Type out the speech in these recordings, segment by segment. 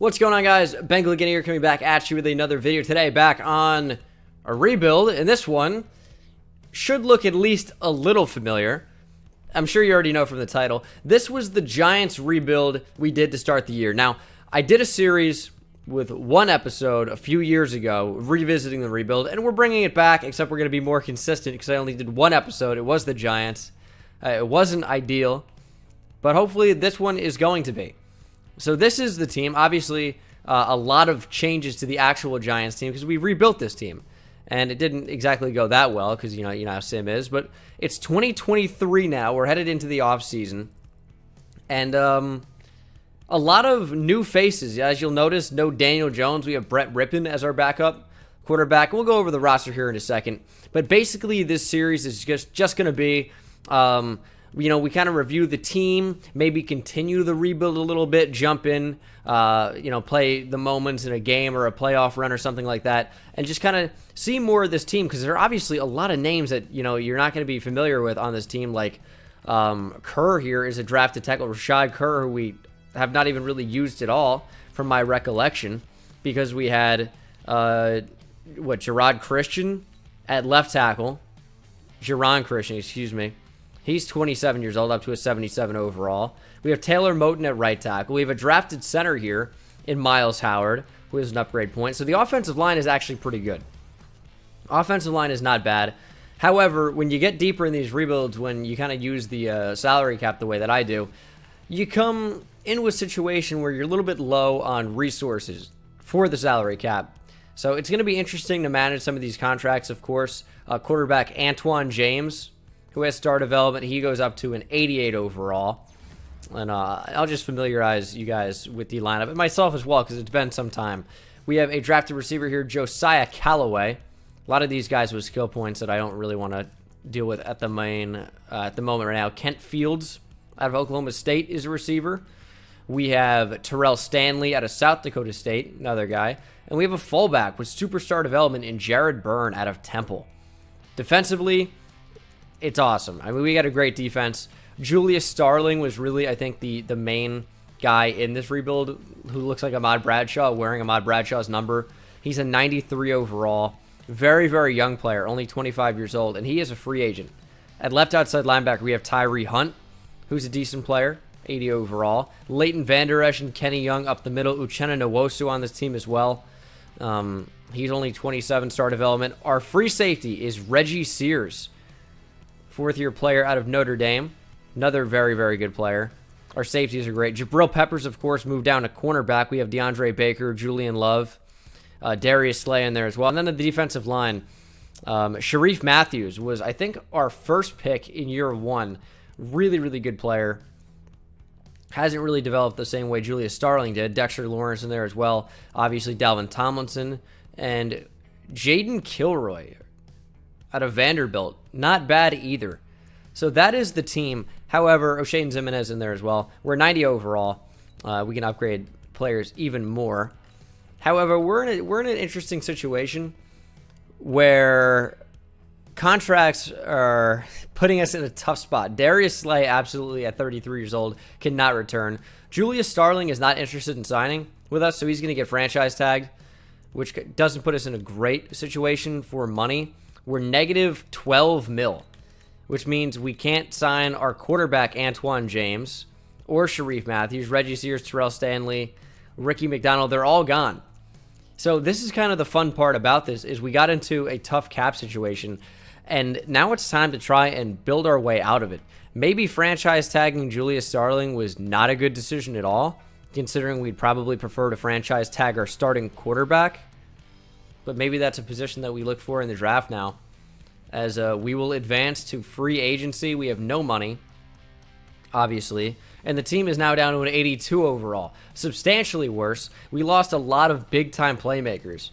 What's going on, guys? Bengal King here, coming back at you with another video today, back on a rebuild, and this one should look at least a little familiar. I'm sure you already know from the title. This was the Giants rebuild we did to start the year. Now, I did a series with one episode a few years ago, revisiting the rebuild, and we're bringing it back, except we're going to be more consistent because I only did one episode. It was the Giants. It wasn't ideal, but hopefully this one is going to be. So this is the team. Obviously, a lot of changes to the actual Giants team because we rebuilt this team. And it didn't exactly go that well because, you know how Sim is. But it's 2023 now. We're headed into the offseason. And a lot of new faces. As you'll notice, no Daniel Jones. We have Brett Rippon as our backup quarterback. We'll go over the roster here in a second. But basically, this series is just going to be... we kind of review the team, maybe continue the rebuild a little bit, jump in, play the moments in a game or a playoff run or something like that, and just kind of see more of this team because there are obviously a lot of names that, you're not going to be familiar with on this team. Like Kerr here is a drafted tackle, Rashad Kerr, who we have not even really used at all from my recollection because we had, Gerard Christian at left tackle, Geron Christian, excuse me. He's 27 years old, up to a 77 overall. We have Taylor Moton at right tackle. We have a drafted center here in Miles Howard, who is an upgrade point. So the offensive line is actually pretty good. Offensive line is not bad. However, when you get deeper in these rebuilds, when you kind of use the salary cap the way that I do, you come into a situation where you're a little bit low on resources for the salary cap. So it's going to be interesting to manage some of these contracts, of course. Quarterback Antoine James, who has star development, he goes up to an 88 overall. And I'll just familiarize you guys with the lineup, and myself as well, because it's been some time. We have a drafted receiver here, Josiah Callaway. A lot of these guys with skill points that I don't really want to deal with at the moment right now. Kent Fields out of Oklahoma State is a receiver. We have Terrell Stanley out of South Dakota State, another guy. And we have a fullback with superstar development in Jared Byrne out of Temple. Defensively, it's awesome. I mean, we got a great defense. Julius Starling was really, I think, the main guy in this rebuild who looks like Ahmad Bradshaw, wearing Ahmad Bradshaw's number. He's a 93 overall. Very, very young player, only 25 years old, and he is a free agent. At left outside linebacker, we have Tyree Hunt, who's a decent player, 80 overall. Leighton Vander Esch and Kenny Young up the middle. Uchenna Nwosu on this team as well. He's only 27 star development. Our free safety is Reggie Sears, fourth-year player out of Notre Dame. Another very, very good player. Our safeties are great. Jabril Peppers, of course, moved down to cornerback. We have DeAndre Baker, Julian Love, Darius Slay in there as well. And then the defensive line, Sharif Matthews was, I think, our first pick in year one. Really, really good player. Hasn't really developed the same way Julius Starling did. Dexter Lawrence in there as well. Obviously, Dalvin Tomlinson. And Jaden Kilroy out of Vanderbilt. Not bad either. So that is the team. However, O'Shane Zimenez in there as well. We're 90 overall. We can upgrade players even more. However, we're in an interesting situation where contracts are putting us in a tough spot. Darius Slay, absolutely at 33 years old, cannot return. Julius Starling is not interested in signing with us, so he's going to get franchise tagged, which doesn't put us in a great situation for money. We're negative 12 mil, which means we can't sign our quarterback Antoine James or Sharif Matthews, Reggie Sears, Terrell Stanley, Ricky McDonald. They're all gone. So this is kind of the fun part about this is we got into a tough cap situation, and now it's time to try and build our way out of it. Maybe franchise tagging Julius Starling was not a good decision at all, considering we'd probably prefer to franchise tag our starting quarterback. But maybe that's a position that we look for in the draft now. As we will advance to free agency. We have no money, obviously. And the team is now down to an 82 overall. Substantially worse. We lost a lot of big-time playmakers.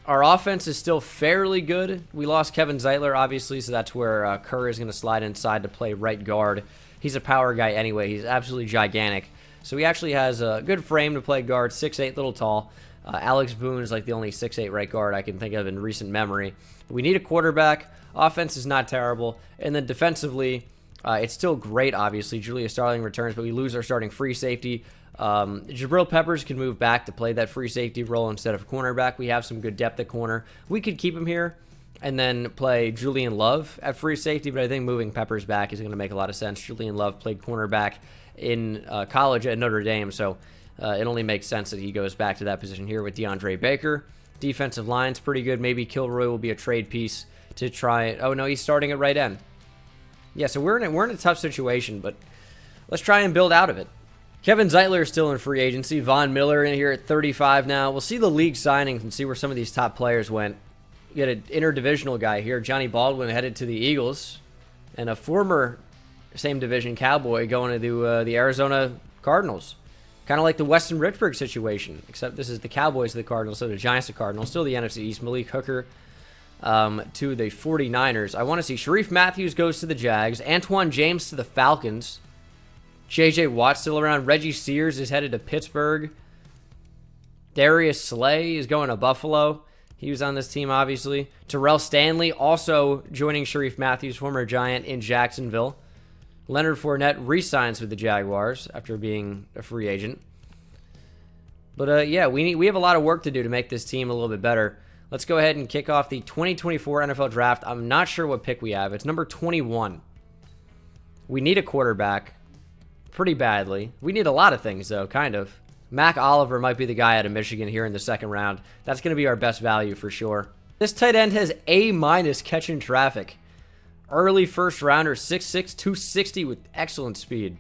Our offense is still fairly good. We lost Kevin Zeitler, obviously, so that's where Kerr is going to slide inside to play right guard. He's a power guy anyway. He's absolutely gigantic. So he actually has a good frame to play guard, 6'8", little tall. Alex Boone is like the only 6'8" right guard I can think of in recent memory. We need a quarterback. Offense is not terrible. And then defensively, it's still great, obviously. Julius Starling returns, but we lose our starting free safety. Jabril Peppers can move back to play that free safety role instead of cornerback. We have some good depth at corner. We could keep him here and then play Julian Love at free safety, but I think moving Peppers back is going to make a lot of sense. Julian Love played cornerback in college at Notre Dame, so it only makes sense that he goes back to that position here with DeAndre Baker. Defensive line's pretty good. Maybe Kilroy will be a trade piece to try it. Oh, no, he's starting at right end. Yeah, so we're in a tough situation, but let's try and build out of it. Kevin Zeitler is still in free agency. Von Miller in here at 35 now. We'll see the league signings and see where some of these top players went. You got an interdivisional guy here. Johnny Baldwin headed to the Eagles. And a former same division Cowboy going to the Arizona Cardinals. Kind of like the Weston Richburg situation, except this is the Cowboys to the Cardinals, so the Giants to Cardinals. Still the NFC East. Malik Hooker to the 49ers. I want to see Sharif Matthews goes to the Jags. Antoine James to the Falcons. J.J. Watt still around. Reggie Sears is headed to Pittsburgh. Darius Slay is going to Buffalo. He was on this team, obviously. Terrell Stanley also joining Sharif Matthews, former Giant, in Jacksonville. Leonard Fournette re-signs with the Jaguars after being a free agent. But, yeah, we have a lot of work to do to make this team a little bit better. Let's go ahead and kick off the 2024 NFL Draft. I'm not sure what pick we have. It's number 21. We need a quarterback pretty badly. We need a lot of things, though, kind of. Mac Oliver might be the guy out of Michigan here in the second round. That's going to be our best value for sure. This tight end has A- catching traffic. Early first rounder, 6'6", 260 with excellent speed.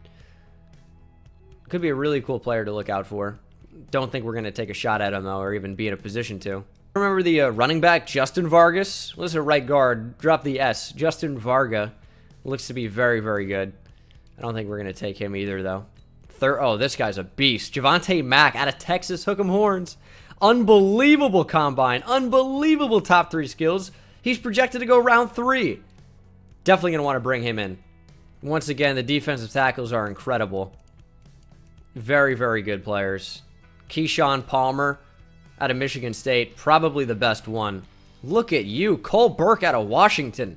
Could be a really cool player to look out for. Don't think we're going to take a shot at him, though, or even be in a position to. Remember the running back, Justin Vargas? Well, this is a right guard. Drop the S. Justin Varga. Looks to be very, very good. I don't think we're going to take him either, though. Oh, this guy's a beast. Javante Mac out of Texas. Hook 'em horns. Unbelievable combine. Unbelievable top 3 skills. He's projected to go round 3. Definitely going to want to bring him in. Once again, the defensive tackles are incredible. Very, very good players. Keyshawn Palmer out of Michigan State. Probably the best one. Look at you. Cole Burke out of Washington.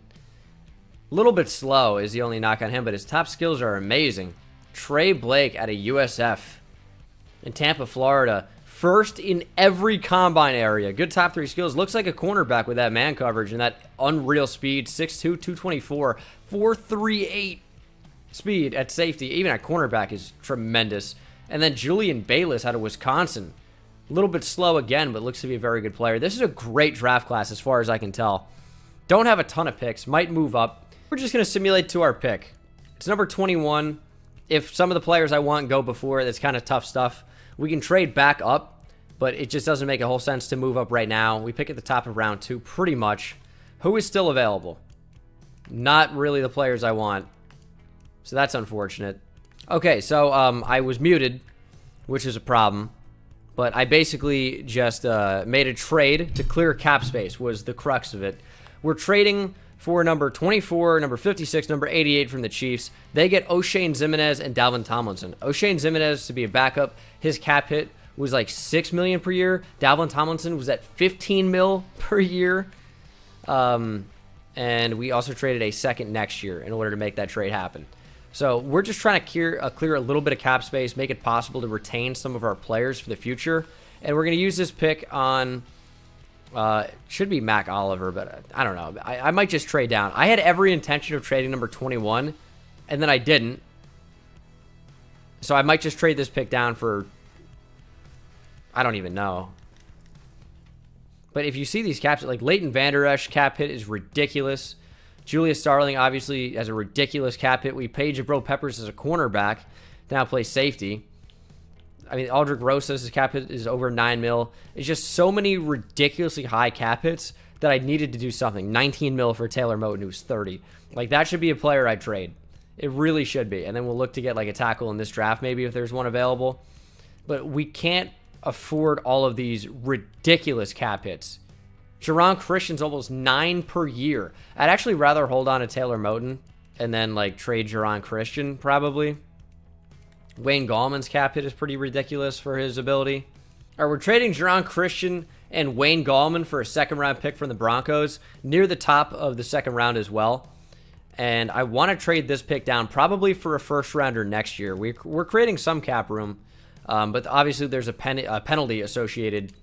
A little bit slow is the only knock on him, but his top skills are amazing. Trey Blake out of USF in Tampa, Florida. First in every combine area. Good top 3 skills. Looks like a cornerback with that man coverage and that unreal speed. 6'2", 224, 4.38 speed at safety. Even at cornerback is tremendous. And then Julian Bayless out of Wisconsin. A little bit slow again, but looks to be a very good player. This is a great draft class as far as I can tell. Don't have a ton of picks. Might move up. We're just going to simulate to our pick. It's number 21. If some of the players I want go before, that's kind of tough stuff. We can trade back up, but it just doesn't make a whole sense to move up right now. We pick at the top of round 2 pretty much. Who is still available? Not really the players I want. So that's unfortunate. Okay, so I was muted, which is a problem. But I basically just made a trade to clear cap space was the crux of it. We're trading for number 24, number 56, number 88 from the Chiefs. They get O'Shane Ximines and Dalvin Tomlinson. O'Shane Ximines to be a backup. His cap hit was like $6 million per year. Dalvin Tomlinson was at $15 million per year. And we also traded a second next year in order to make that trade happen. So we're just trying to clear a little bit of cap space, make it possible to retain some of our players for the future. And we're going to use this pick on... it should be Mac Oliver, but I don't know. I might just trade down. I had every intention of trading number 21, and then I didn't. So I might just trade this pick down for... I don't even know. But if you see these caps, like Leighton Vander Esch cap hit is ridiculous. Julius Starling obviously has a ridiculous cap hit. We paid Jabril Peppers as a cornerback to now play safety. I mean, Aldrick Rosas' cap hit is over $9 million. It's just so many ridiculously high cap hits that I needed to do something. $19 million for Taylor Moton, who's 30. Like, that should be a player I'd trade. It really should be. And then we'll look to get, like, a tackle in this draft, maybe, if there's one available. But we can't afford all of these ridiculous cap hits. Jerron Christian's almost 9 per year. I'd actually rather hold on to Taylor Moton and then, like, trade Jerron Christian, probably. Wayne Gallman's cap hit is pretty ridiculous for his ability. All right, we're trading Jerron Christian and Wayne Gallman for a second-round pick from the Broncos near the top of the second round as well. And I want to trade this pick down probably for a first-rounder next year. We're creating some cap room. But obviously there's a penalty associated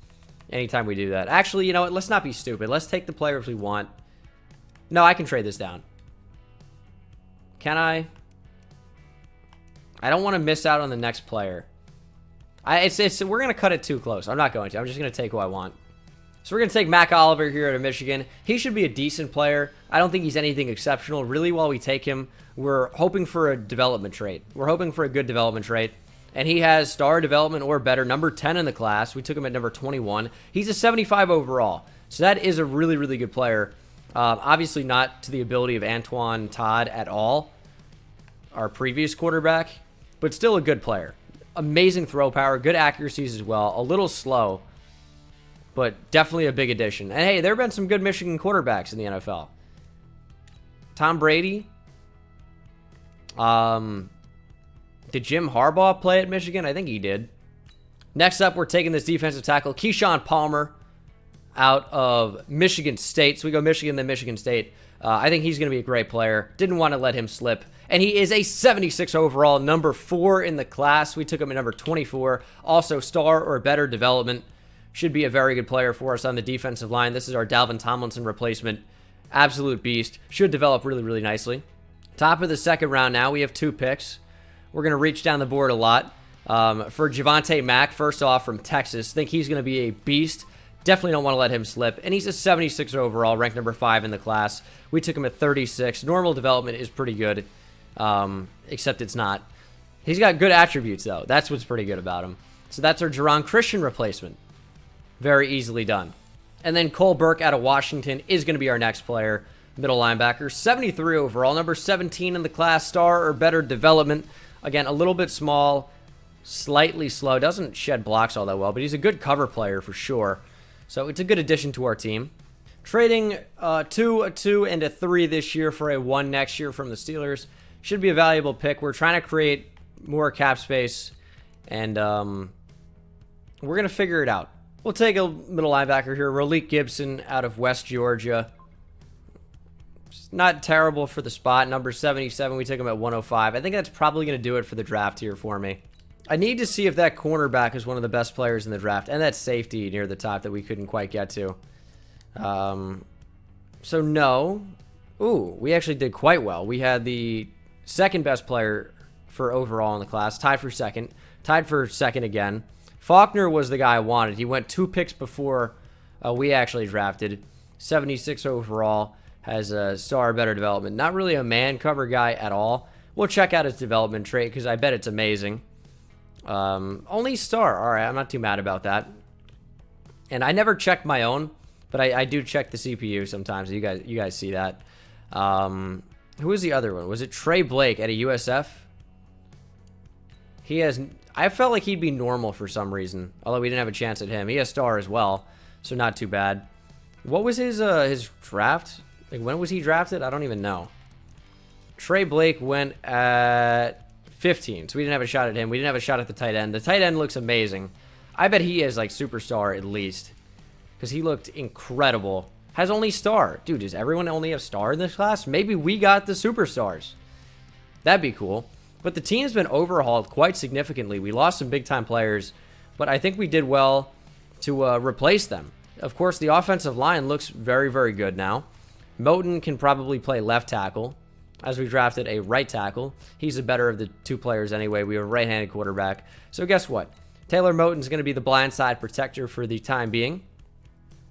anytime we do that. Actually, you know what? Let's not be stupid. Let's take the players we want. No, I can trade this down. Can I? I don't want to miss out on the next player. We're going to cut it too close. I'm not going to. I'm just going to take who I want. So we're going to take Mac Oliver here at Michigan. He should be a decent player. I don't think he's anything exceptional. Really, while we take him, we're hoping for a development trait. We're hoping for a good development trait. And he has star development or better, number 10 in the class. We took him at number 21. He's a 75 overall. So that is a really, really good player. Obviously not to the ability of Antoine Todd at all, our previous quarterback, but still a good player. Amazing throw power, good accuracies as well. A little slow, but definitely a big addition. And hey, there have been some good Michigan quarterbacks in the NFL. Tom Brady. Did Jim Harbaugh play at Michigan? I think he did. Next up, we're taking this defensive tackle, Keyshawn Palmer, out of Michigan State. So we go Michigan, then Michigan State. I think he's going to be a great player. Didn't want to let him slip. And he is a 76 overall, number 4 in the class. We took him at number 24. Also, star or better development. Should be a very good player for us on the defensive line. This is our Dalvin Tomlinson replacement. Absolute beast. Should develop really, really nicely. Top of the second round now. We have 2 picks. We're going to reach down the board a lot. For Javante Mac, first off, from Texas. Think he's going to be a beast. Definitely don't want to let him slip. And he's a 76 overall, ranked number 5 in the class. We took him at 36. Normal development is pretty good, except it's not. He's got good attributes, though. That's what's pretty good about him. So that's our Jerron Christian replacement. Very easily done. And then Cole Burke out of Washington is going to be our next player. Middle linebacker, 73 overall, number 17 in the class, star or better development. Again, a little bit small, slightly slow, doesn't shed blocks all that well, but he's a good cover player for sure. So it's a good addition to our team. Trading a 2, and a 3 this year for a 1 next year from the Steelers. Should be a valuable pick. We're trying to create more cap space, and we're going to figure it out. We'll take a middle linebacker here, Raleek Gibson out of West Georgia. Not terrible for the spot. Number 77, we took him at 105. I think that's probably going to do it for the draft here for me. I need to see if that cornerback is one of the best players in the draft, and that safety near the top that we couldn't quite get to. So no. Ooh, we actually did quite well. We had the second best player for overall in the class, tied for second. Tied for second again. Faulkner was the guy I wanted. He went 2 picks before we actually drafted. 76 overall. Has a star better development. Not really a man cover guy at all. We'll check out his development trait because I bet it's amazing. Only star. All right, I'm not too mad about that. And I never check my own, but I do check the CPU sometimes. You guys see that. Who was the other one? Was it Trey Blake at a USF? He has. I felt like he'd be normal for some reason, although we didn't have a chance at him. He has star as well, so not too bad. What was his draft? Like, when was he drafted? I don't even know. Trey Blake went at 15, so we didn't have a shot at him. We didn't have a shot at the tight end. The tight end looks amazing. I bet he is, like, superstar at least, because he looked incredible. Has only star. Dude, does everyone only have star in this class? Maybe we got the superstars. That'd be cool. But the team's been overhauled quite significantly. We lost some big-time players, but I think we did well to replace them. Of course, the offensive line looks very, very good now. Moten can probably play left tackle, as we drafted a right tackle. He's the better of the 2 players anyway. We have a right-handed quarterback. So guess what? Taylor Moten's going to be the blindside protector for the time being.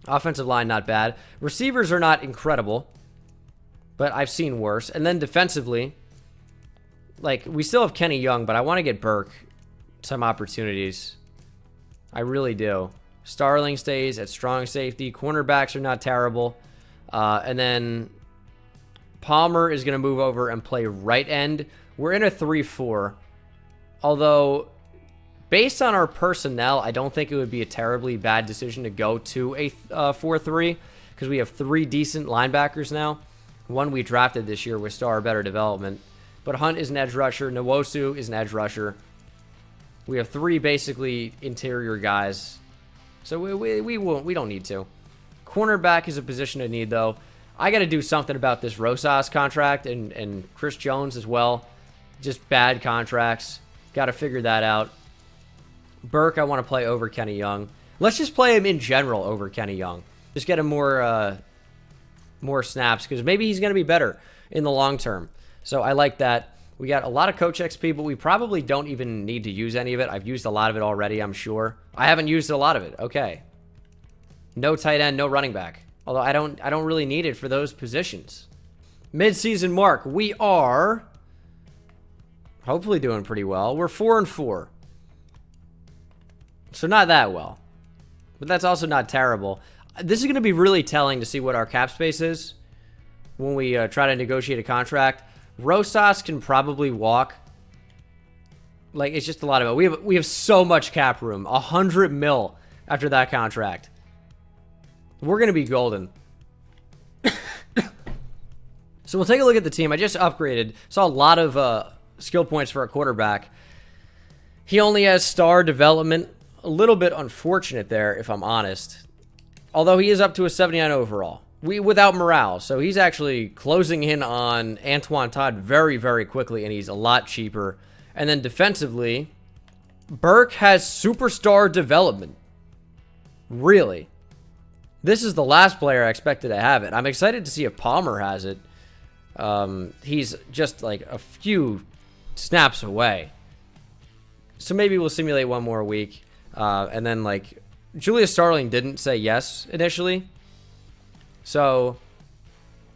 Offensive line, not bad. Receivers are not incredible, but I've seen worse. And then defensively, like, we still have Kenny Young, but I want to get Burke some opportunities. I really do. Starling stays at strong safety. Cornerbacks are not terrible. And then Palmer is going to move over and play right end. We're in a 3-4. Although, based on our personnel, I don't think it would be a terribly bad decision to go to a 4-3. Because we have 3 decent linebackers now. One we drafted this year with star better development. But Hunt is an edge rusher. Nwosu is an edge rusher. We have 3 basically interior guys. So we don't need to. Cornerback is a position of need, though. I got to do something about this Rosas contract and Chris Jones as well. Just bad contracts. Got to figure that out. Burke, I want to play over Kenny Young. Let's just play him in general over Kenny Young. Just get him more snaps, because maybe he's going to be better in the long term. So I like that. We got a lot of coach XP, but we probably don't even need to use any of it. I've used a lot of it already, I'm sure. I haven't used a lot of it. Okay. No tight end, no running back. Although I don't really need it for those positions. Mid-season mark. We are hopefully doing pretty well. We're 4-4. So not that well. But that's also not terrible. This is going to be really telling to see what our cap space is when we try to negotiate a contract. Rosas can probably walk. Like, it's just a lot of it. We have so much cap room. 100 mil after that contract. We're going to be golden. So we'll take a look at the team. I just upgraded. Saw a lot of skill points for a quarterback. He only has star development. A little bit unfortunate there, if I'm honest. Although he is up to a 79 overall. Without morale. So he's actually closing in on Antoine Todd very, very quickly, and he's a lot cheaper. And then defensively, Burke has superstar development. Really? This is the last player I expected to have it. I'm excited to see if Palmer has it. He's just like a few snaps away. So maybe we'll simulate one more week. And then, like, Julius Starling didn't say yes initially. So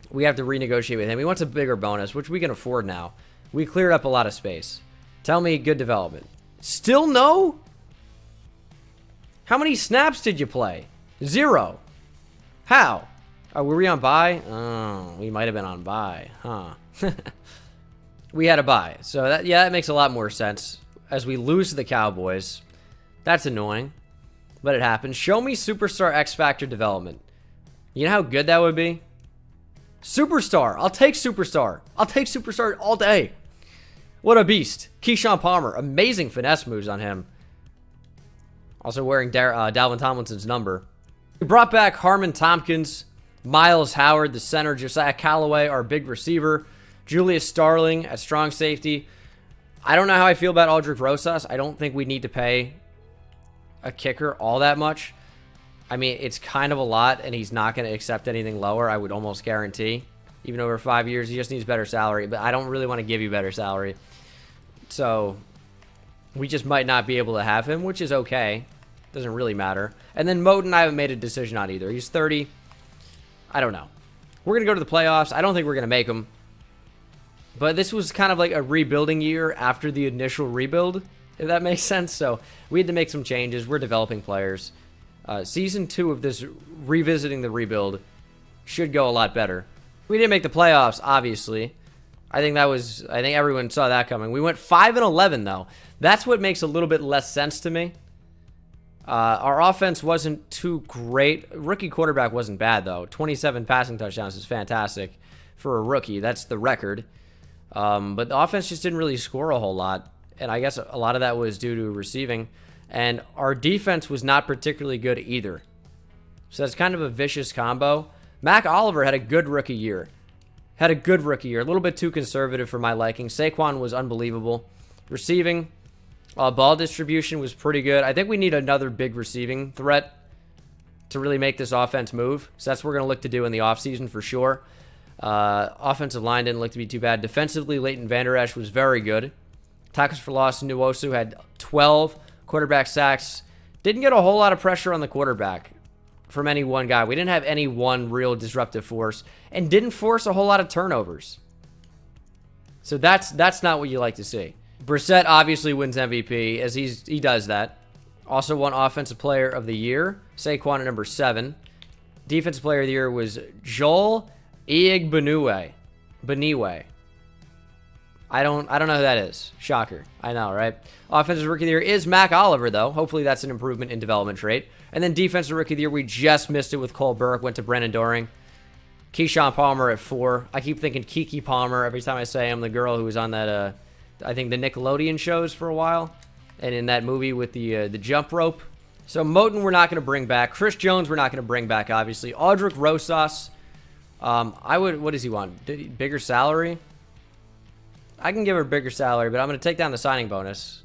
we have to renegotiate with him. He wants a bigger bonus, which we can afford now. We cleared up a lot of space. Tell me good development. Still no? How many snaps did you play? 0. How? Oh, were we on bye? Oh, we might have been on bye, huh? We had a bye. So that makes a lot more sense. As we lose to the Cowboys. That's annoying. But it happens. Show me Superstar X Factor development. You know how good that would be? Superstar. I'll take Superstar. I'll take Superstar all day. What a beast. Keyshawn Palmer. Amazing finesse moves on him. Also wearing Dalvin Tomlinson's number. We brought back Harmon Tompkins, Miles Howard, the center, Josiah Callaway, our big receiver, Julius Starling at strong safety. I don't know how I feel about Aldrich Rosas. I don't think we need to pay a kicker all that much. I mean, it's kind of a lot, and he's not going to accept anything lower, I would almost guarantee. Even over 5 years, he just needs better salary. But I don't really want to give you better salary. So we just might not be able to have him, which is okay. Doesn't really matter. And then Moten, I haven't made a decision on either. He's 30. I don't know. We're going to go to the playoffs. I don't think we're going to make them. But this was kind of like a rebuilding year after the initial rebuild, if that makes sense. So we had to make some changes. We're developing players. Season 2 of this revisiting the rebuild should go a lot better. We didn't make the playoffs, obviously. I think everyone saw that coming. We went 5-11 though. That's what makes a little bit less sense to me. Our offense wasn't too great. Rookie quarterback wasn't bad though. 27 passing touchdowns is fantastic for a rookie. That's the record. But the offense just didn't really score a whole lot. And I guess a lot of that was due to receiving. And our defense was not particularly good either. So that's kind of a vicious combo. Mac Oliver had a good rookie year. A little bit too conservative for my liking. Saquon was unbelievable. Receiving, ball distribution was pretty good. I think we need another big receiving threat to really make this offense move. So that's what we're going to look to do in the offseason for sure. Offensive line didn't look to be too bad. Defensively, Leighton Vander Esch was very good. Tackles for loss, Nwosu had 12 quarterback sacks. Didn't get a whole lot of pressure on the quarterback from any one guy. We didn't have any one real disruptive force and didn't force a whole lot of turnovers. So that's not what you like to see. Brissett obviously wins MVP as he does that. Also won Offensive Player of the Year. Saquon at number 7. Defensive Player of the Year was Joel Igbeniwe. I don't know who that is. Shocker. I know, right? Offensive Rookie of the Year is Mac Oliver, though. Hopefully that's an improvement in development trait. And then Defensive Rookie of the Year, we just missed it with Cole Burke. Went to Brennan Doring. Keyshawn Palmer at 4. I keep thinking Kiki Palmer every time I say I'm the girl who was on that, I think the Nickelodeon shows for a while. And in that movie with the jump rope. So Moten we're not going to bring back. Chris Jones we're not going to bring back, obviously. Aldrich Rosas. What does he want? Bigger salary? I can give her a bigger salary, but I'm going to take down the signing bonus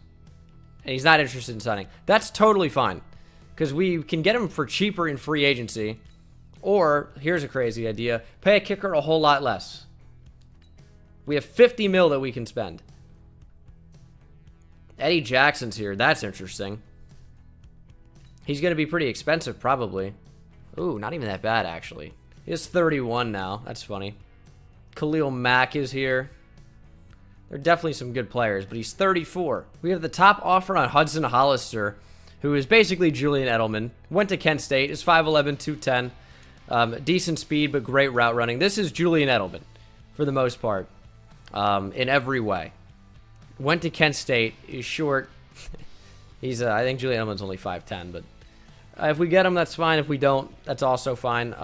and he's not interested in signing. That's totally fine, because we can get him for cheaper in free agency, or, here's a crazy idea, pay a kicker a whole lot less. We have 50 mil that we can spend. Eddie Jackson's here. That's interesting. He's going to be pretty expensive, probably. Ooh, not even that bad, actually. He's 31 now. That's funny. Khalil Mack is here. They're definitely some good players, but he's 34. We have the top offer on Hudson Hollister, who is basically Julian Edelman. Went to Kent State. Is 5'11", 210. Decent speed, but great route running. This is Julian Edelman, for the most part, in every way. Went to Kent State. He's short. He's, I think Julian Edelman's only 5'10", but if we get him, that's fine. If we don't, that's also fine.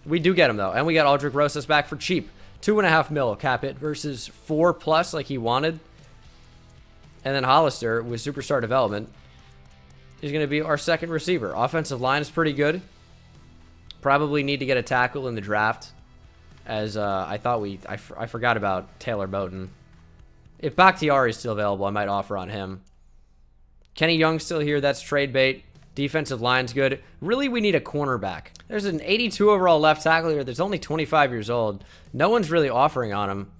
We do get him, though, and we got Aldrick Rosas back for cheap. 2.5 mil cap it versus 4+ like he wanted. And then Hollister with superstar development is going to be our second receiver. Offensive line is pretty good. Probably need to get a tackle in the draft, as I forgot about Taylor Moton. If Bakhtiari is still available, I might offer on him. Kenny Young's still here. That's trade bait. Defensive line's good. Really, we need a cornerback. There's an 82 overall left tackle here that's only 25 years old. No one's really offering on him.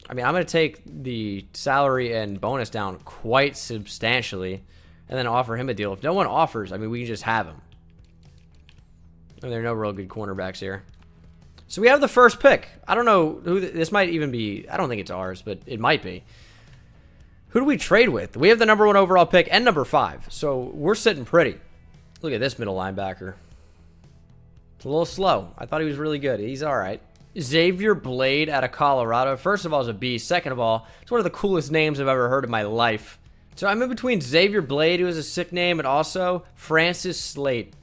I mean, I'm going to take the salary and bonus down quite substantially and then offer him a deal. If no one offers, I mean, we can just have him. And there are no real good cornerbacks here. So we have the first pick. I don't know who this might even be. I don't think it's ours, but it might be. Who do we trade with? We have the number 1 overall pick and number 5. So we're sitting pretty. Look at this middle linebacker. It's a little slow. I thought he was really good. He's all right. Xavier Blade out of Colorado. First of all, is a beast. Second of all, it's one of the coolest names I've ever heard in my life. So I'm in between Xavier Blade, who is a sick name, and also Francis Slate.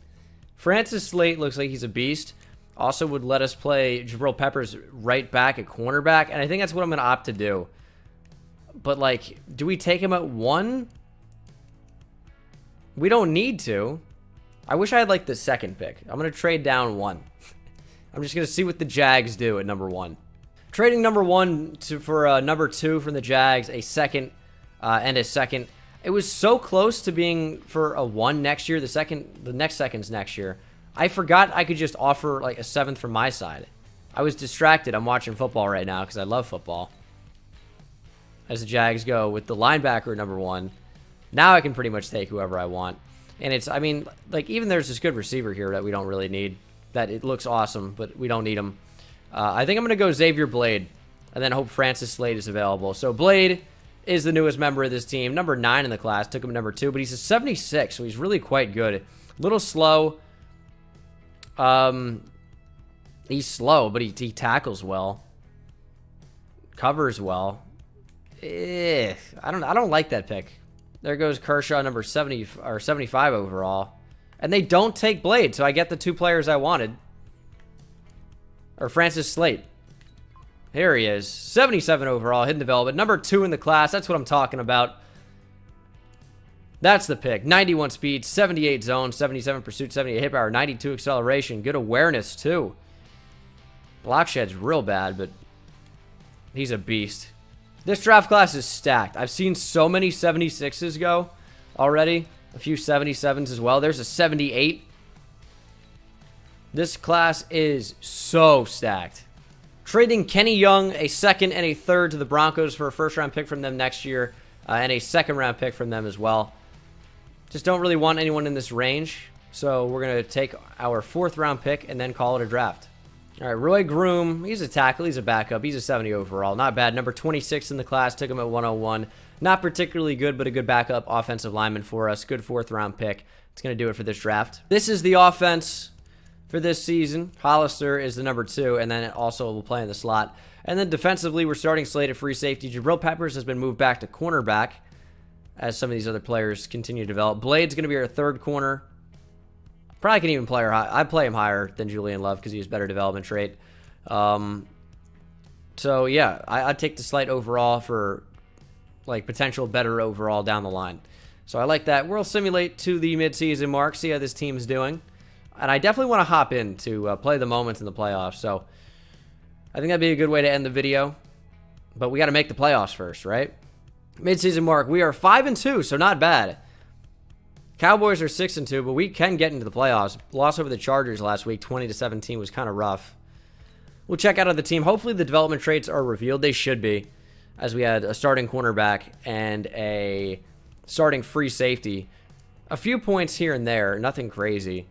Francis Slate looks like he's a beast. Also would let us play Jabril Peppers right back at cornerback, and I think that's what I'm going to opt to do. But, like, do we take him at 1? We don't need to. I wish I had, like, the second pick. I'm going to trade down 1. I'm just going to see what the Jags do at number 1. Trading number 1 for number 2 from the Jags, a second and a second. It was so close to being for a 1 next year. The next second's next year. I forgot I could just offer, like, a 7th from my side. I was distracted. I'm watching football right now because I love football. As the Jags go with the linebacker number 1. Now I can pretty much take whoever I want. And it's, I mean, like, even there's this good receiver here that we don't really need. That it looks awesome, but we don't need him. I think I'm going to go Xavier Blade. And then hope Francis Slade is available. So Blade is the newest member of this team. Number 9 in the class. Took him at number 2. But he's a 76, so he's really quite good. A little slow. He's slow, but he tackles well. Covers well. I don't like that pick. There goes Kershaw, number 70 or 75 overall. And they don't take Blade, so I get the 2 players I wanted. Or Francis Slate. Here he is. 77 overall, hidden development. Number 2 in the class. That's what I'm talking about. That's the pick. 91 speed, 78 zone, 77 pursuit, 78 hit power, 92 acceleration. Good awareness, too. Block shed's real bad, but he's a beast. This draft class is stacked. I've seen so many 76s go already. A few 77s as well. There's a 78. This class is so stacked. Trading Kenny Young, a 2nd and a 3rd to the Broncos for a 1st-round pick from them next year. And a 2nd-round pick from them as well. Just don't really want anyone in this range. So we're going to take our 4th-round pick and then call it a draft. All right, Roy Groom, he's a tackle. He's a backup. He's a 70 overall. Not bad. Number 26 in the class. Took him at 101. Not particularly good, but a good backup offensive lineman for us. Good 4th-round pick. It's going to do it for this draft. This is the offense for this season. Hollister is the number 2, and then also will play in the slot. And then defensively, we're starting Slade at free safety. Jabril Peppers has been moved back to cornerback as some of these other players continue to develop. Blade's going to be our 3rd corner. Probably can even play her high. I'd play him higher than Julian Love because he has better development trait. So, yeah, I'd take the slight overall for, like, potential better overall down the line. So I like that. We'll simulate to the midseason mark, see how this team's doing. And I definitely want to hop in to play the moments in the playoffs. So I think that'd be a good way to end the video. But we got to make the playoffs first, right? Mid-season mark. We are 5-2, so not bad. Cowboys are 6-2, but we can get into the playoffs. Loss over the Chargers last week, 20-17, was kind of rough. We'll check out of the team. Hopefully the development traits are revealed. They should be, as we had a starting cornerback and a starting free safety. A few points here and there, nothing crazy.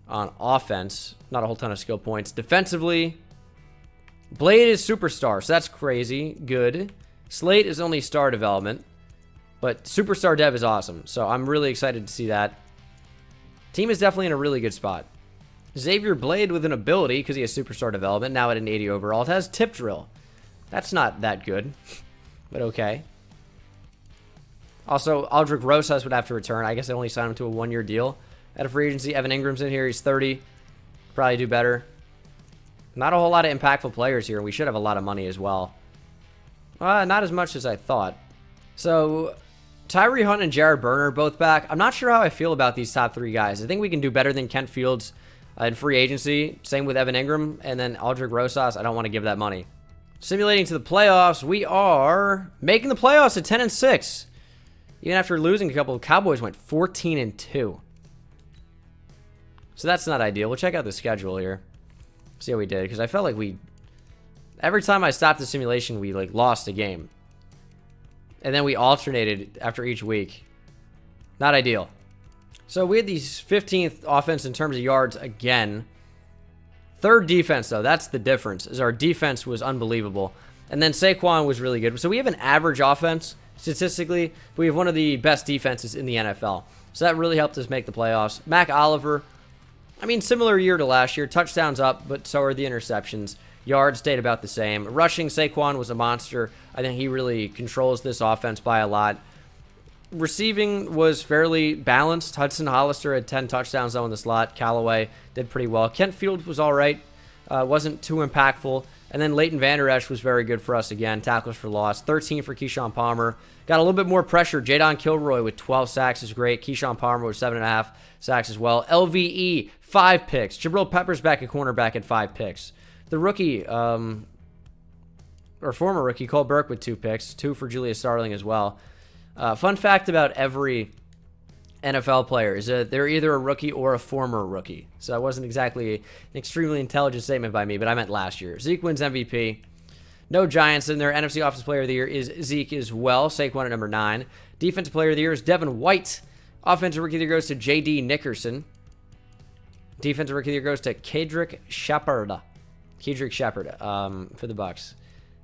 On offense, not a whole ton of skill points. Defensively, Blade is superstar, so that's crazy. Good. Slate is only star development, but superstar dev is awesome, so I'm really excited to see that. Team is definitely in a really good spot. Xavier Blade with an ability, because he has superstar development, now at an 80 overall. It has tip drill. That's not that good, but okay. Also, Aldrick Rosas would have to return. I guess I only signed him to a 1-year deal at a free agency. Evan Ingram's in here. He's 30. Probably do better. Not a whole lot of impactful players here. We should have a lot of money as well. Not as much as I thought. So, Tyree Hunt and Jared Burner both back. I'm not sure how I feel about these top 3 guys. I think we can do better than Kent Fields in free agency. Same with Evan Ingram. And then Aldrick Rosas, I don't want to give that money. Simulating to the playoffs. We are making the playoffs at 10-6. Even after losing a couple, Cowboys went 14-2. So that's not ideal. We'll check out the schedule here. See how we did. Because I felt like every time I stopped the simulation, we lost a game. And then we alternated after each week. Not ideal. So we had the 15th offense in terms of yards again. 3rd defense, though. That's the difference. Is our defense was unbelievable. And then Saquon was really good. So we have an average offense statistically, but we have one of the best defenses in the NFL. So that really helped us make the playoffs. Mac Oliver, I mean, similar year to last year. Touchdowns up, but so are the interceptions. Yards stayed about the same. Rushing, Saquon was a monster. I think he really controls this offense by a lot. Receiving was fairly balanced. Hudson Hollister had 10 touchdowns, though, in the slot. Callaway did pretty well. Kent Fields was all right. Wasn't too impactful. And then Leighton Vander Esch was very good for us again. Tackles for loss. 13 for Keyshawn Palmer. Got a little bit more pressure. Jadon Kilroy with 12 sacks is great. Keyshawn Palmer with 7.5 sacks as well. LVE, 5 picks. Jabril Peppers back at cornerback at 5 picks. The rookie, or former rookie, Cole Burke with 2 picks. 2 for Julius Starling as well. Fun fact about every NFL player is that they're either a rookie or a former rookie. So that wasn't exactly an extremely intelligent statement by me, but I meant last year. Zeke wins MVP. No Giants in there. NFC Offensive Player of the Year is Zeke as well. Saquon at number 9. Defensive Player of the Year is Devin White. Offensive Rookie of the Year goes to J.D. Nickerson. Defensive Rookie of the Year goes to Kedrick Shepard for the Bucks.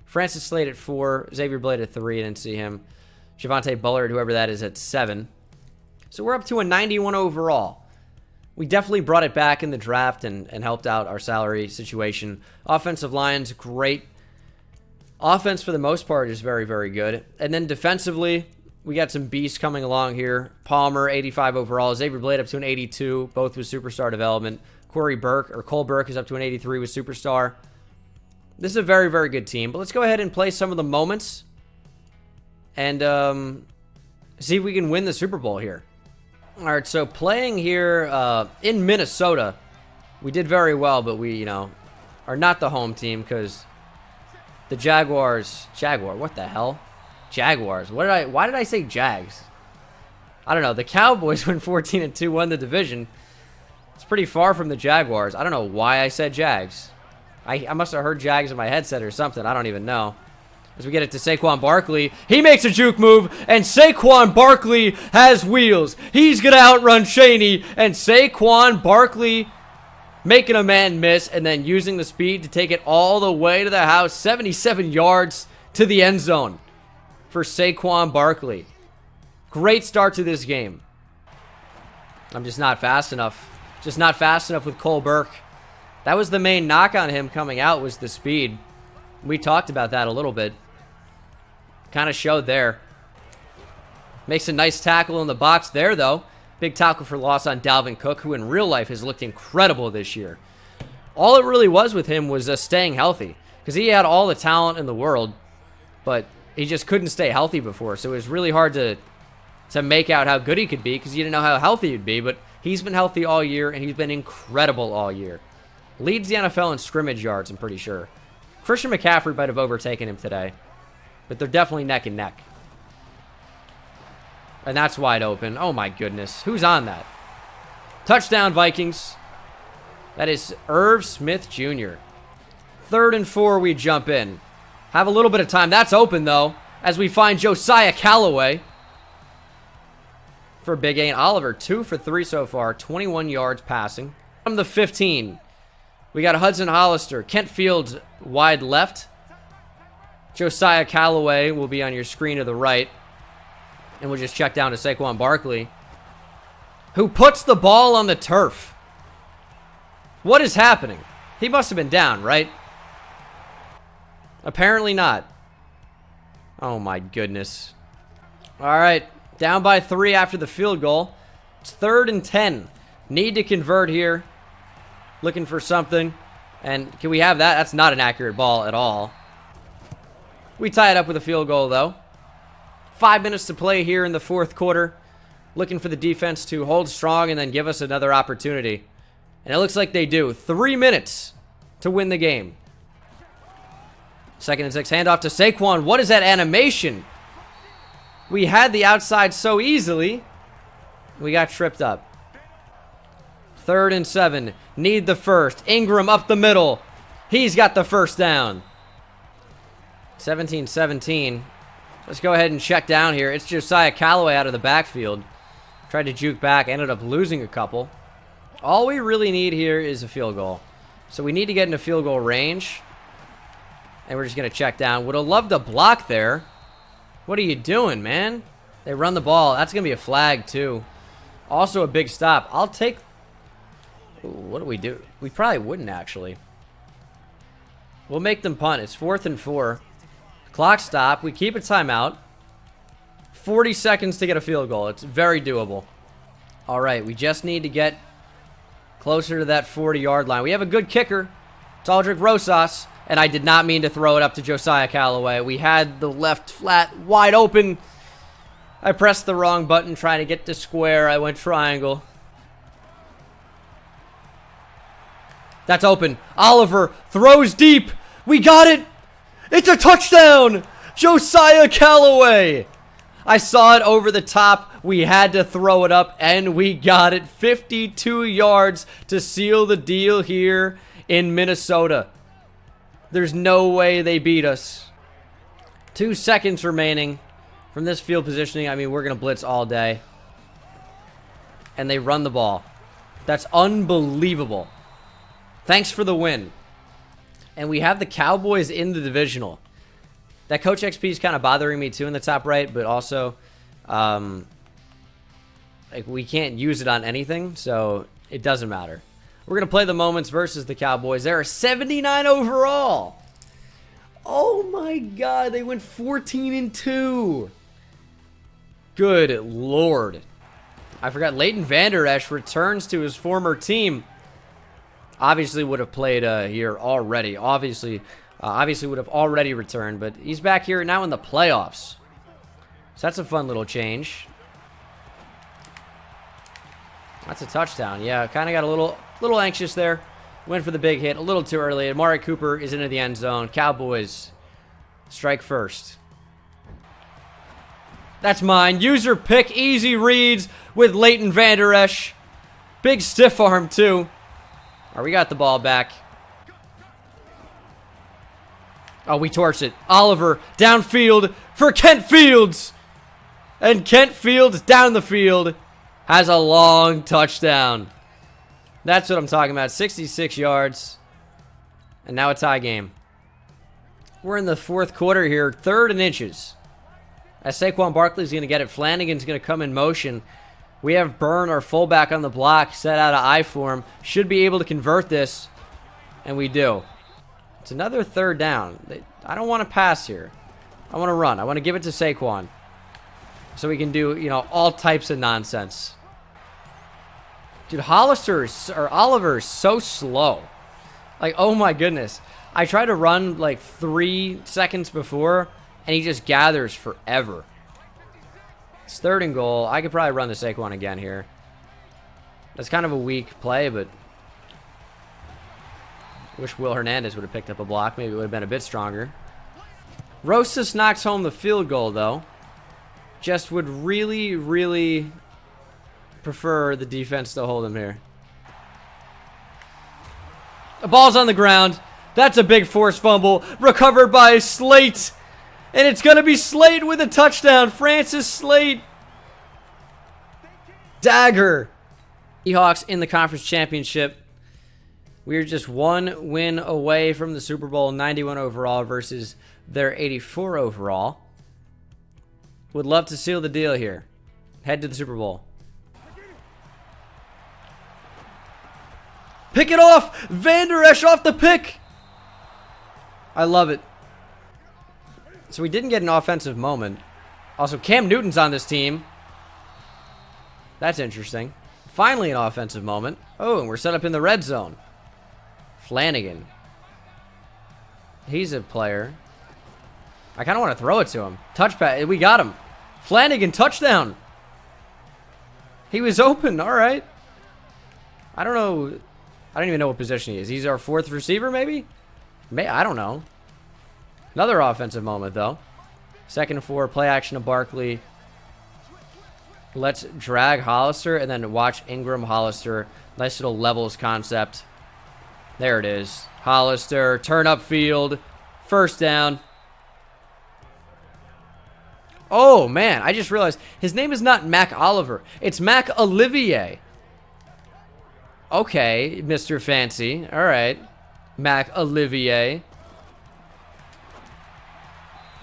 Francis Slade at 4. Xavier Blade at 3. I didn't see him. Javante Bullard, whoever that is, at 7. So we're up to a 91 overall. We definitely brought it back in the draft and helped out our salary situation. Offensive line's great. Offense, for the most part, is very, very good. And then defensively, we got some beasts coming along here. Palmer, 85 overall. Xavier Blade up to an 82, both with superstar development. Cole Burke is up to an 83 with superstar. This is a very, very good team. But let's go ahead and play some of the moments and see if we can win the Super Bowl here. All right, so playing here in Minnesota, we did very well, but we, are not the home team because the Jaguars, what the hell? Jaguars. Why did I say Jags? I don't know. The Cowboys went 14-2, won the division. It's pretty far from the Jaguars. I don't know why I said Jags. I must have heard Jags in my headset or something. I don't even know. As we get it to Saquon Barkley. He makes a juke move, and Saquon Barkley has wheels. He's going to outrun Shaney, and Saquon Barkley making a man miss and then using the speed to take it all the way to the house. 77 yards to the end zone for Saquon Barkley. Great start to this game. I'm just not fast enough. Just not fast enough with Cole Burke. That was the main knock on him coming out, was the speed. We talked about that a little bit. Kind of showed there. Makes a nice tackle in the box there, though. Big tackle for loss on Dalvin Cook, who in real life has looked incredible this year. All it really was with him was staying healthy, because he had all the talent in the world, but he just couldn't stay healthy before. So it was really hard to make out how good he could be, because you didn't know how healthy he'd be. But he's been healthy all year, and he's been incredible all year. Leads the NFL in scrimmage yards, I'm pretty sure. Christian McCaffrey might have overtaken him today, but they're definitely neck and neck. And that's wide open. Oh, my goodness. Who's on that? Touchdown, Vikings. That is Irv Smith Jr. 3rd and 4, we jump in. Have a little bit of time. That's open, though, as we find Josiah Callaway for Big A. And Oliver, 2 for 3 so far. 21 yards passing. From the 15, we got Hudson Hollister. Kent Fields wide left. Josiah Callaway will be on your screen to the right. And we'll just check down to Saquon Barkley, who puts the ball on the turf. What is happening? He must have been down, right? Apparently not. Oh, my goodness. All right. Down by 3 after the field goal. It's 3rd and 10. Need to convert here. Looking for something. And can we have that? That's not an accurate ball at all. We tie it up with a field goal, though. 5 minutes to play here in the 4th quarter. Looking for the defense to hold strong and then give us another opportunity. And it looks like they do. 3 minutes to win the game. 2nd and 6. Handoff to Saquon. What is that animation? We had the outside so easily. We got tripped up. 3rd and 7. Need the first. Ingram up the middle. He's got the first down. 17-17. Let's go ahead and check down here. It's Josiah Callaway out of the backfield. Tried to juke back. Ended up losing a couple. All we really need here is a field goal. So we need to get into field goal range. And we're just going to check down. Would have loved a block there. What are you doing, man? They run the ball. That's going to be a flag, too. Also a big stop. I'll take... Ooh, what do we do? We probably wouldn't, actually. We'll make them punt. It's 4th and 4. Clock stop. We keep a timeout. 40 seconds to get a field goal. It's very doable. All right, we just need to get closer to that 40-yard line. We have a good kicker. It's Aldrick Rosas. And I did not mean to throw it up to Josiah Callaway. We had the left flat wide open. I pressed the wrong button trying to get to square. I went triangle. That's open. Oliver throws deep. We got it. It's a touchdown. Josiah Callaway. I saw it over the top. We had to throw it up, and we got it. 52 yards to seal the deal here in Minnesota. There's no way they beat us. 2 seconds remaining from this field positioning. I mean, we're going to blitz all day. And they run the ball. That's unbelievable. Thanks for the win. And we have the Cowboys in the divisional. That Coach XP is kind of bothering me too in the top right, but also like we can't use it on anything, so it doesn't matter. We're going to play the moments versus the Cowboys. There are 79 overall. Oh my God, they went 14-2. Good Lord. I forgot Leighton Vander Esch returns to his former team. Obviously would have played here already. Obviously would have already returned, but he's back here now in the playoffs. So that's a fun little change. That's a touchdown. Yeah, kind of got a little anxious there. Went for the big hit a little too early. Amari Cooper is into the end zone. Cowboys strike first. That's mine. User pick, easy reads with Leighton Vander Esch. Big stiff arm too. All right, we got the ball back. Oh, we torched it. Oliver downfield for Kent Fields. And Kent Fields down the field has a long touchdown. That's what I'm talking about. 66 yards. And now a tie game. We're in the 4th quarter here. 3rd and inches. As Saquon Barkley's going to get it. Flanagan's going to come in motion. We have Byrne, our fullback, on the block, set out of I form. Should be able to convert this. And we do. It's another 3rd down. I don't want to pass here. I want to run. I want to give it to Saquon. So we can do, all types of nonsense. Dude, Oliver is so slow. Like, oh my goodness. I tried to run like 3 seconds before, and he just gathers forever. It's 3rd and goal. I could probably run the Saquon again here. That's kind of a weak play, but wish Will Hernandez would have picked up a block. Maybe it would have been a bit stronger. Rosas knocks home the field goal, though. Just would really, really prefer the defense to hold him here. The ball's on the ground. That's a big forced fumble. Recovered by Slate. And it's going to be Slate with a touchdown. Francis Slate. Dagger. Seahawks in the conference championship. We're just one win away from the Super Bowl, 91 overall versus their 84 overall. Would love to seal the deal here. Head to the Super Bowl. Pick it off! Van Der Esch off the pick! I love it. So we didn't get an offensive moment. Also, Cam Newton's on this team. That's interesting. Finally an offensive moment. Oh, and we're set up in the red zone. Flanagan. He's a player. I kind of want to throw it to him. Touchback. We got him. Flanagan, touchdown. He was open. All right. I don't know. I don't even know what position he is. He's our fourth receiver, maybe? I don't know. Another offensive moment, though. 2nd and 4. Play action to Barkley. Let's drag Hollister and then watch Ingram, Hollister. Nice little levels concept. There it is. Hollister, turn up field. First down. Oh, man. I just realized his name is not Mac Oliver. It's Mac Olivier. Okay, Mr. Fancy. All right. Mac Olivier.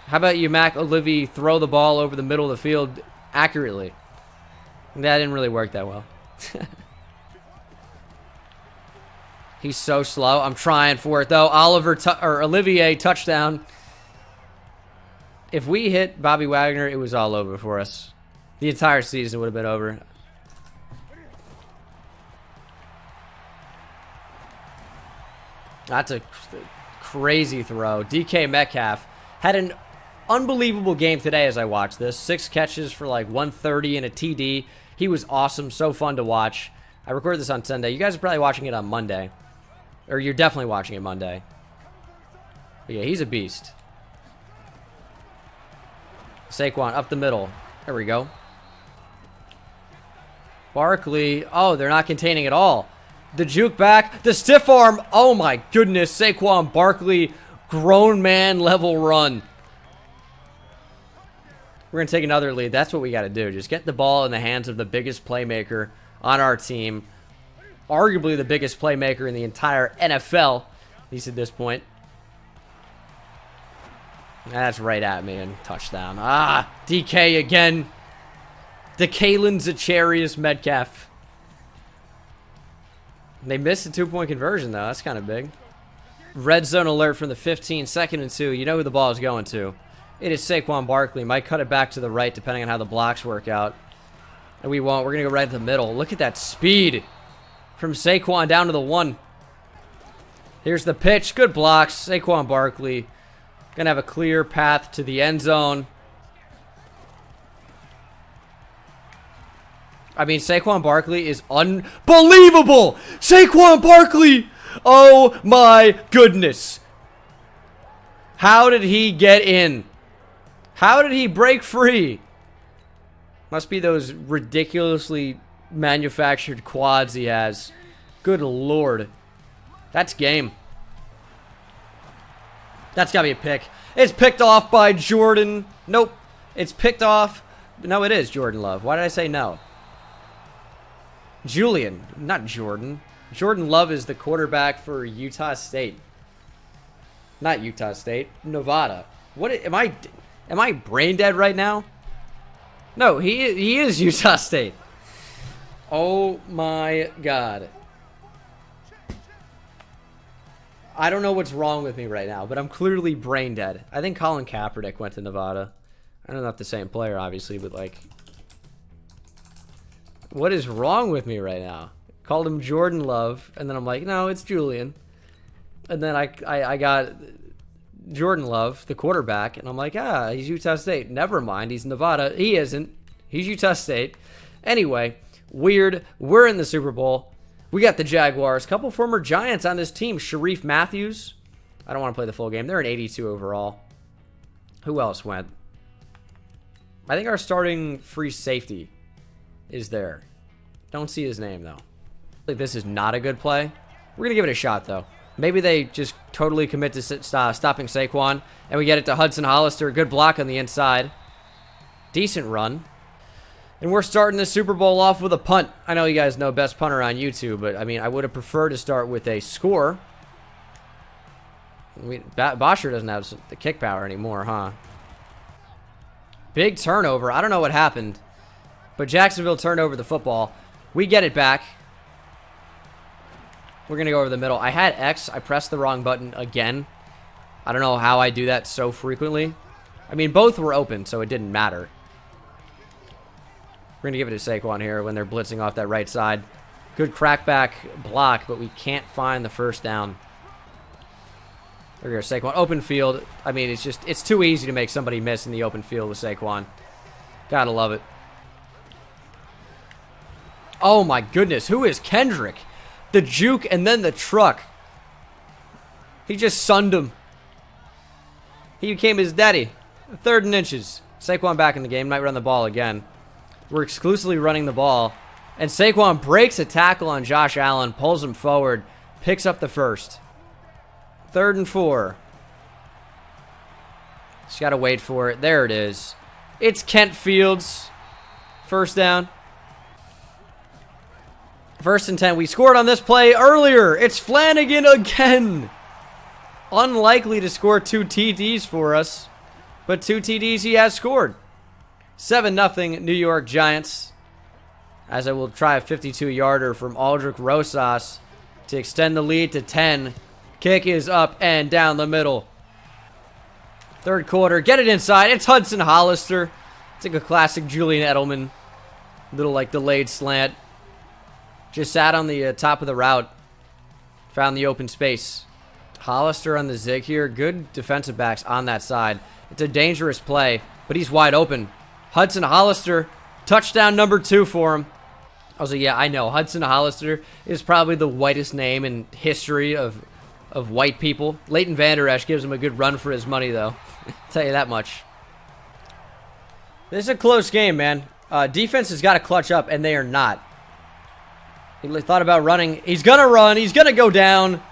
How about you, Mac Olivier, throw the ball over the middle of the field accurately? That didn't really work that well. He's so slow. I'm trying for it, though. Olivier, touchdown. If we hit Bobby Wagner, it was all over for us. The entire season would have been over. That's a crazy throw. DK Metcalfe had an unbelievable game today as I watched this. 6 catches for like 130 and a TD. He was awesome. So fun to watch. I recorded this on Sunday. You guys are probably watching it on Monday. Or you're definitely watching it Monday. But yeah, he's a beast. Saquon up the middle. There we go. Barkley. Oh, they're not containing at all. The juke back. The stiff arm. Oh my goodness. Saquon Barkley. Grown man level run. We're going to take another lead. That's what we got to do. Just get the ball in the hands of the biggest playmaker on our team. Arguably the biggest playmaker in the entire NFL. At least at this point. That's right at me and touchdown. Ah, DK again. DeKalen Zacharias Metcalfe. They missed a 2-point conversion, though. That's kind of big. Red zone alert from the 15. 2nd and 2. You know who the ball is going to. It is Saquon Barkley. Might cut it back to the right, depending on how the blocks work out. And we won't. We're going to go right to the middle. Look at that speed. From Saquon down to the 1. Here's the pitch. Good blocks. Saquon Barkley. Going to have a clear path to the end zone. I mean, Saquon Barkley is unbelievable. Saquon Barkley. Oh, my goodness. How did he get in? How did he break free? Must be those ridiculously manufactured quads he has. Good Lord. That's game. That's got to be a pick. It's picked off by Jordan. Nope. It's picked off. No, it is Jordan Love. Why did I say no? Julian, not Jordan. Jordan Love is the quarterback for Utah State. Not Utah State, Nevada. What am I brain dead right now? No, he is Utah State. Oh my God. I don't know what's wrong with me right now, but I'm clearly brain dead. I think Colin Kaepernick went to Nevada. I know not the same player, obviously, but like, what is wrong with me right now? Called him Jordan Love, and then I'm like, no, it's Julian. And then I got Jordan Love, the quarterback, and I'm like, he's Utah State. Never mind, he's Nevada. He isn't. He's Utah State. Anyway, weird. We're in the Super Bowl. We got the Jaguars. Couple former Giants on this team. Sharif Matthews. I don't want to play the full game. They're an 82 overall. Who else went? I think our starting free safety is there. Don't see his name, though. Like, this is not a good play. We're going to give it a shot, though. Maybe they just totally commit to stopping Saquon, and we get it to Hudson Hollister. Good block on the inside. Decent run. And we're starting the Super Bowl off with a punt. I know you guys know best punter on YouTube, but, I mean, I would have preferred to start with a score. Bosher doesn't have the kick power anymore, huh? Big turnover. I don't know what happened, but Jacksonville turned over the football. We get it back. We're going to go over the middle. I had X. I pressed the wrong button again. I don't know how I do that so frequently. I mean, both were open, so it didn't matter. We're going to give it to Saquon here when they're blitzing off that right side. Good crackback block, but we can't find the first down. There we go, Saquon. Open field. I mean, it's too easy to make somebody miss in the open field with Saquon. Gotta love it. Oh, my goodness. Who is Kendrick? The juke and then the truck. He just sunned him. He became his daddy. 3rd and inches. Saquon back in the game. Might run the ball again. We're exclusively running the ball. And Saquon breaks a tackle on Josh Allen. Pulls him forward. Picks up the first. 3rd and 4. Just got to wait for it. There it is. It's Kent Fields. First down. 1st and 10. We scored on this play earlier. It's Flanagan again. Unlikely to score 2 TDs for us, but 2 TDs he has scored. 7-0 New York Giants. As I will try a 52-yarder from Aldrick Rosas to extend the lead to 10. Kick is up and down the middle. 3rd quarter. Get it inside. It's Hudson Hollister. It's like a classic Julian Edelman. Little like delayed slant. Just sat on the top of the route. Found the open space. Hollister on the zig here. Good defensive backs on that side. It's a dangerous play, but he's wide open. Hudson Hollister. Touchdown number 2 for him. I was like, yeah, I know. Hudson Hollister is probably the whitest name in history of white people. Leighton Vander Esch gives him a good run for his money, though. Tell you that much. This is a close game, man. Defense has got to clutch up, and they are not. He thought about running. He's going to run. He's going to go down.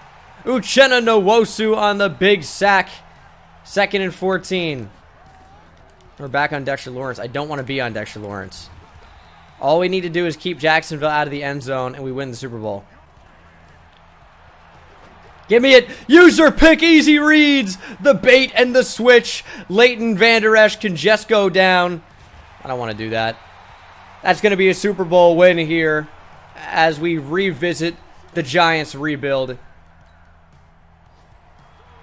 Uchenna Nwosu on the big sack. 2nd and 14. We're back on Dexter Lawrence. I don't want to be on Dexter Lawrence. All we need to do is keep Jacksonville out of the end zone, and we win the Super Bowl. Give me it. User pick, easy reads. The bait and the switch. Leighton Vander Esch can just go down. I don't want to do that. That's going to be a Super Bowl win here as we revisit the Giants rebuild.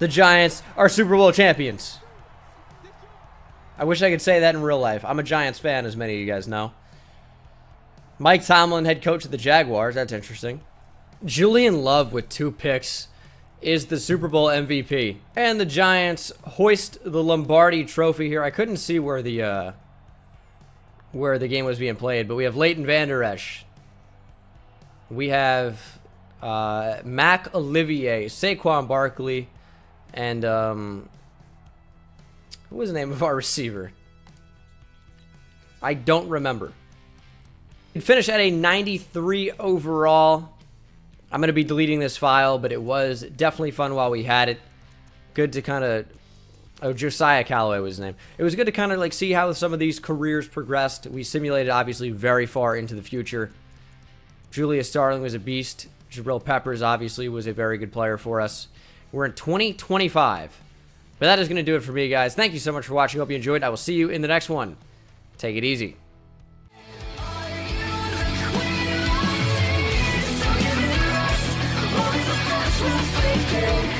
The Giants are Super Bowl champions. I wish I could say that in real life. I'm a Giants fan, as many of you guys know. Mike Tomlin, head coach of the Jaguars. That's interesting. Julian Love with 2 picks is the Super Bowl MVP. And the Giants hoist the Lombardi trophy here. I couldn't see where the game was being played, but we have Leighton Vander Esch. We have Mac Olivier, Saquon Barkley, and what was the name of our receiver? I don't remember. It finished at a 93 overall. I'm going to be deleting this file, but it was definitely fun while we had it. Good to kind of... Oh, Josiah Callaway was his name. It was good to kind of like see how some of these careers progressed. We simulated, obviously, very far into the future. Julius Starling was a beast. Jabril Peppers, obviously, was a very good player for us. We're in 2025. But that is going to do it for me, guys. Thank you so much for watching. Hope you enjoyed. I will see you in the next one. Take it easy. We'll